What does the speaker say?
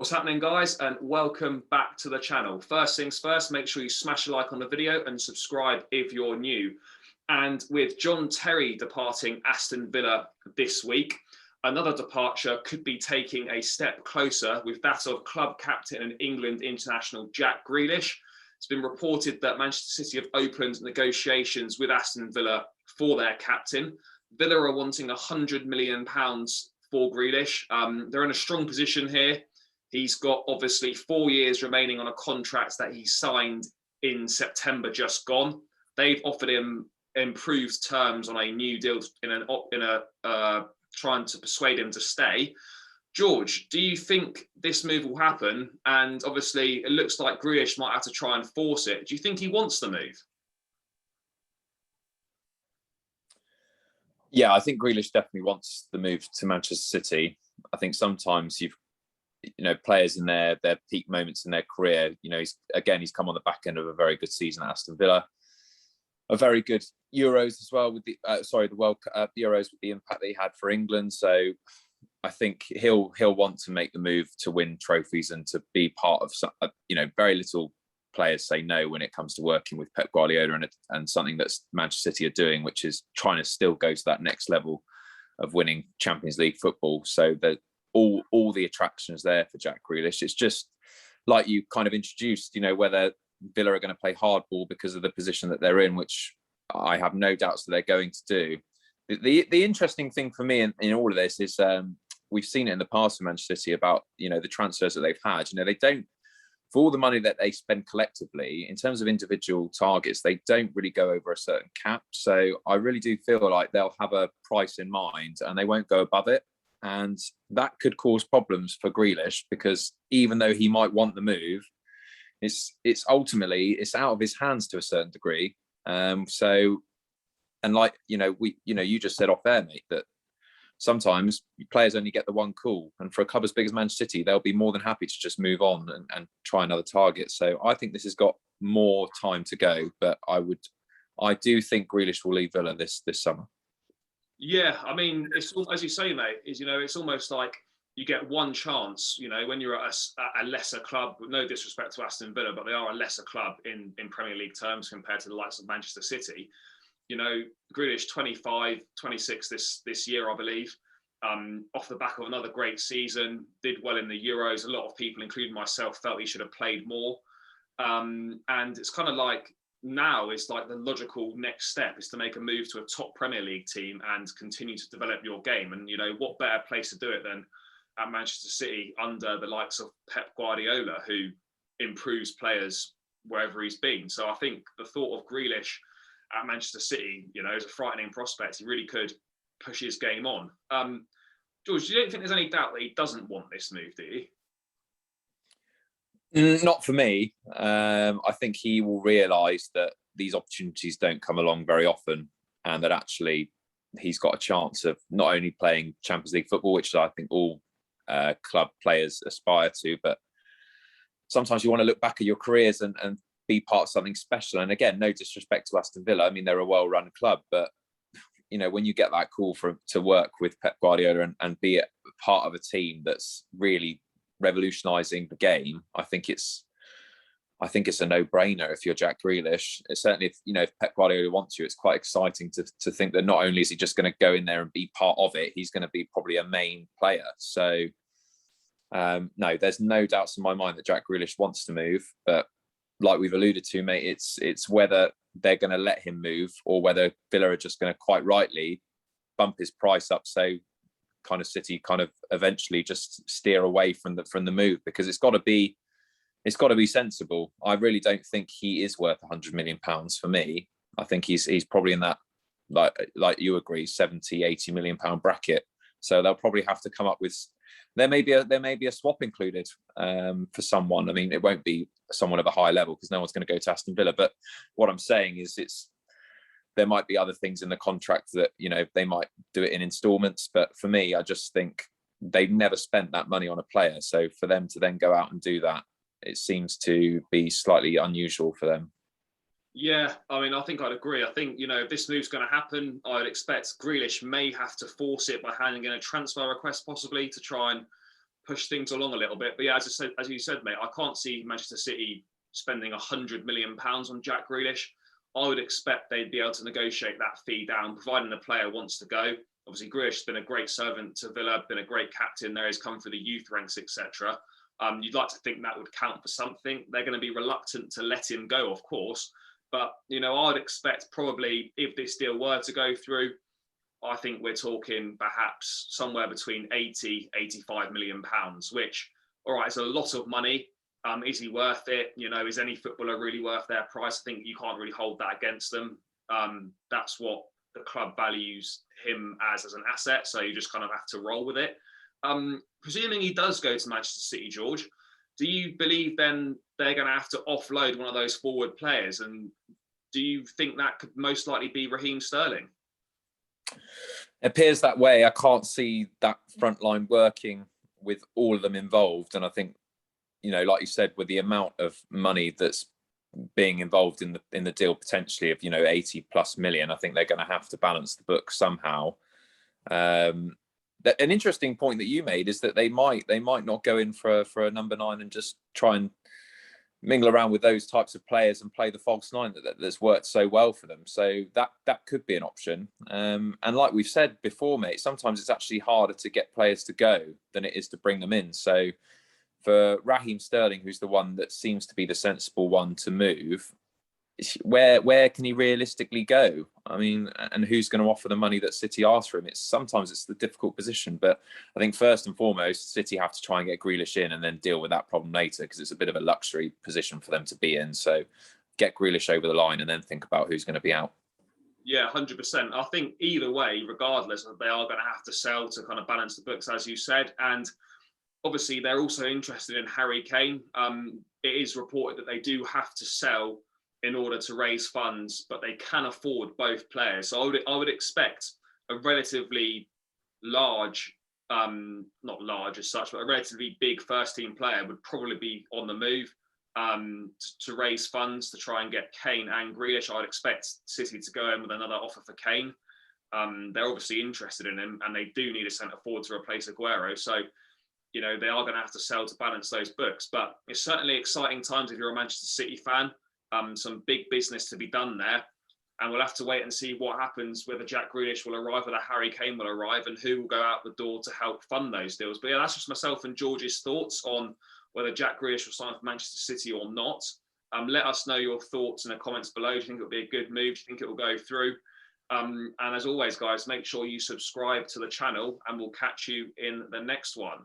What's happening, guys, and welcome back to the channel. First things first, make sure you smash a like on the video and subscribe if you're new. And with John Terry departing Aston Villa this week, another departure could be taking a step closer with that of club captain and England international Jack Grealish. It's been reported that Manchester City have opened negotiations with Aston Villa for their captain. Villa are wanting £100 million for Grealish. They're in a strong position here. He's got obviously 4 years remaining on a contract that he signed in September just gone. They've offered him improved terms on a new deal trying to persuade him to stay. George, do you think this move will happen? And obviously it looks like Grealish might have to try and force it. Do you think he wants the move? Yeah, I think Grealish definitely wants the move to Manchester City. I think sometimes players in their peak moments in their career, he's come on the back end of a very good season at Aston Villa, a very good Euros as well with the World Cup Euros with the impact that he had for England. So I think he'll want to make the move to win trophies and to be part of very little players say no when it comes to working with Pep Guardiola and something that's Manchester City are doing, which is trying to still go to that next level of winning Champions League football. So that all the attractions there for Jack Grealish. It's just like you kind of introduced, whether Villa are going to play hardball because of the position that they're in, which I have no doubts that they're going to do. The interesting thing for me in all of this is we've seen it in the past for Manchester City about, the transfers that they've had. They don't, for all the money that they spend collectively, in terms of individual targets, they don't really go over a certain cap. So I really do feel like they'll have a price in mind and they won't go above it. And that could cause problems for Grealish because even though he might want the move, it's ultimately out of his hands to a certain degree. You just said off air, mate, that sometimes players only get the one call, and for a club as big as Manchester City, they'll be more than happy to just move on and try another target. So I think this has got more time to go, but I do think Grealish will leave Villa this summer. Yeah, I mean, it's as you say, mate. It's almost like you get one chance. When you're at a lesser club. No disrespect to Aston Villa, but they are a lesser club in Premier League terms compared to the likes of Manchester City. Grealish 25, 26 this year, I believe. Off the back of another great season, did well in the Euros. A lot of people, including myself, felt he should have played more. And it's kind of like, now it's like the logical next step is to make a move to a top Premier League team and continue to develop your game. And, what better place to do it than at Manchester City under the likes of Pep Guardiola, who improves players wherever he's been. So I think the thought of Grealish at Manchester City, is a frightening prospect. He really could push his game on. George, you don't think there's any doubt that he doesn't want this move, do you? Not for me. I think he will realise that these opportunities don't come along very often, and that actually he's got a chance of not only playing Champions League football, which I think all club players aspire to, but sometimes you want to look back at your careers and be part of something special. And again, no disrespect to Aston Villa. I mean, they're a well-run club, but when you get that call to work with Pep Guardiola and be a part of a team that's really revolutionising the game, I think it's a no-brainer if you're Jack Grealish. It's certainly, if Pep Guardiola wants you, it's quite exciting to think that not only is he just going to go in there and be part of it, he's going to be probably a main player. So no, there's no doubts in my mind that Jack Grealish wants to move, but like we've alluded to, mate, it's whether they're going to let him move or whether Villa are just going to quite rightly bump his price up, so kind of City kind of eventually just steer away from the move, because it's got to be sensible. I really don't think he is worth £100 million for me. I think he's probably in that, like you agree, 70-80 million pound bracket. So they'll probably have to come up with, there may be a swap included for someone. I mean, it won't be someone of a high level because no one's going to go to Aston Villa. But what I'm saying is there might be other things in the contract that, they might do it in installments. But for me, I just think they've never spent that money on a player. So for them to then go out and do that, it seems to be slightly unusual for them. Yeah, I mean, I think I'd agree. I think, if this move's going to happen, I'd expect Grealish may have to force it by handing in a transfer request possibly to try and push things along a little bit. But yeah, as you said, mate, I can't see Manchester City spending £100 million on Jack Grealish. I would expect they'd be able to negotiate that fee down, providing the player wants to go. Obviously, Grealish has been a great servant to Villa, been a great captain there. He's come through the youth ranks, etc. You'd like to think that would count for something. They're going to be reluctant to let him go, of course. But, I'd expect probably if this deal were to go through, I think we're talking perhaps somewhere between 80, 85 million pounds, which, all right, is a lot of money. Is he worth it? Is any footballer really worth their price? I think you can't really hold that against them. That's what the club values him as an asset. So you just kind of have to roll with it. Presuming he does go to Manchester City, George, do you believe then they're going to have to offload one of those forward players? And do you think that could most likely be Raheem Sterling? It appears that way. I can't see that front line working with all of them involved. And I think, like you said, with the amount of money that's being involved in the deal potentially of 80 plus million, I think they're going to have to balance the book somehow. An interesting point that you made is that they might not go in for a number 9 and just try and mingle around with those types of players and play the false 9 that's worked so well for them. So that could be an option. And like we've said before, mate, sometimes it's actually harder to get players to go than it is to bring them in. So for Raheem Sterling, who's the one that seems to be the sensible one to move, where can he realistically go? I mean, and who's going to offer the money that City asks for him? Sometimes it's the difficult position, but I think first and foremost, City have to try and get Grealish in and then deal with that problem later, because it's a bit of a luxury position for them to be in. So get Grealish over the line and then think about who's going to be out. Yeah, 100%. I think either way, regardless, they are going to have to sell to kind of balance the books, as you said. And obviously, they're also interested in Harry Kane. It is reported that they do have to sell in order to raise funds, but they can afford both players. So I would expect a relatively large, not large as such, but a relatively big first team player would probably be on the move to raise funds to try and get Kane and Grealish. I'd expect City to go in with another offer for Kane. They're obviously interested in him, and they do need a centre forward to replace Aguero. So, they are going to have to sell to balance those books. But it's certainly exciting times if you're a Manchester City fan. Some big business to be done there. And we'll have to wait and see what happens, whether Jack Grealish will arrive, whether Harry Kane will arrive, and who will go out the door to help fund those deals. But yeah, that's just myself and George's thoughts on whether Jack Grealish will sign for Manchester City or not. Let us know your thoughts in the comments below. Do you think it'll be a good move? Do you think it will go through? And as always, guys, make sure you subscribe to the channel, and we'll catch you in the next one.